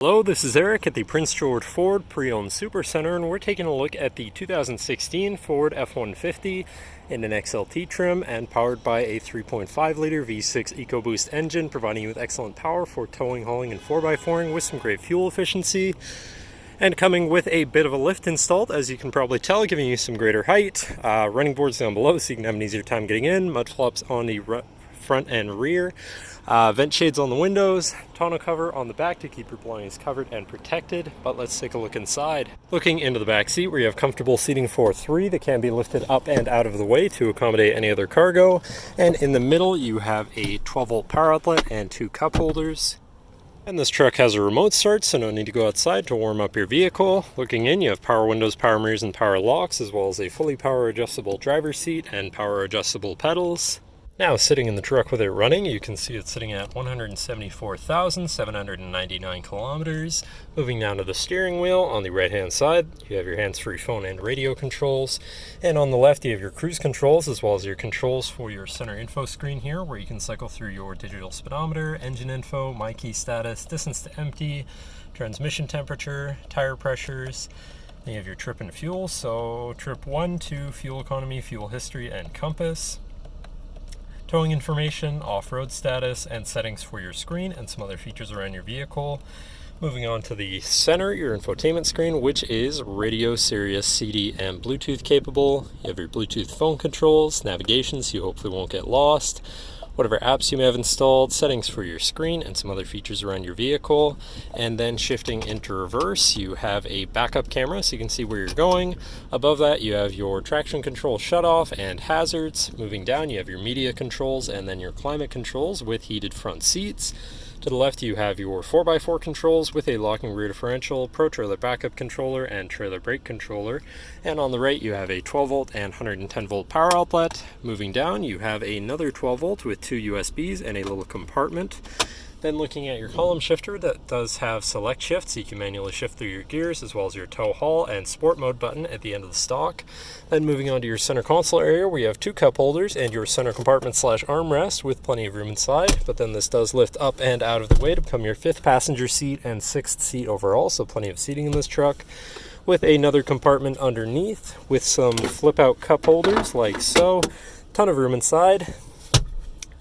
Hello, this is Eric at the Prince George Ford Pre-Owned Super Center, and we're taking a look at the 2016 Ford F-150 in an XLT trim and powered by a 3.5-liter V6 EcoBoost engine, providing you with excellent power for towing, hauling, and 4x4ing with some great fuel efficiency. And coming with a bit of a lift installed, as you can probably tell, giving you some greater height. Running boards down below so you can have an easier time getting in. Mud flaps on the front and rear. Vent shades on the windows, tonneau cover on the back to keep your belongings covered and protected. But let's take a look inside. Looking into the back seat, where you have comfortable seating for three that can be lifted up and out of the way to accommodate any other cargo. And in the middle, you have a 12-volt power outlet and two cup holders. And this truck has a remote start, so no need to go outside to warm up your vehicle. Looking in, you have power windows, power mirrors, and power locks, as well as a fully power adjustable driver's seat and power adjustable pedals. Now, sitting in the truck with it running, you can see it's sitting at 174,799 kilometers. Moving down to the steering wheel, on the right-hand side, you have your hands-free phone and radio controls. And on the left, you have your cruise controls, as well as your controls for your center info screen here, where you can cycle through your digital speedometer, engine info, my key status, distance to empty, transmission temperature, tire pressures. Then you have your trip and fuel, so trip 1, 2, fuel economy, fuel history, and compass. Towing information, off-road status, and settings for your screen, and some other features around your vehicle. Moving on to the center, your infotainment screen, which is radio, Sirius, CD, and Bluetooth capable. You have your Bluetooth phone controls, navigation, so you hopefully won't get lost, whatever apps you may have installed, settings for your screen, and some other features around your vehicle. And then shifting into reverse, you have a backup camera so you can see where you're going. Above that, you have your traction control shutoff and hazards. Moving down, you have your media controls and then your climate controls with heated front seats. To the left, you have your 4x4 controls with a locking rear differential, pro trailer backup controller, and trailer brake controller. And on the right, you have a 12-volt and 110-volt power outlet. Moving down, you have another 12-volt with two USBs and a little compartment. Then looking at your column shifter, that does have select shift, so you can manually shift through your gears, as well as your tow haul and sport mode button at the end of the stock. Then moving on to your center console area, where you have two cup holders and your center compartment / armrest with plenty of room inside. But then this does lift up and out of the way to become your 5th passenger seat and 6th seat overall, so plenty of seating in this truck. With another compartment underneath with some flip out cup holders like so. Ton of room inside.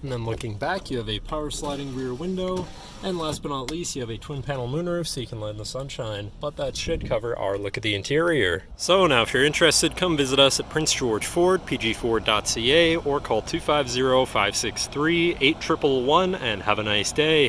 And then looking back, you have a power sliding rear window. And last but not least, you have a twin panel moonroof so you can let in the sunshine. But that should cover our look at the interior. So now if you're interested, come visit us at Prince George Ford, pgford.ca, or call 250-563-8111 and have a nice day.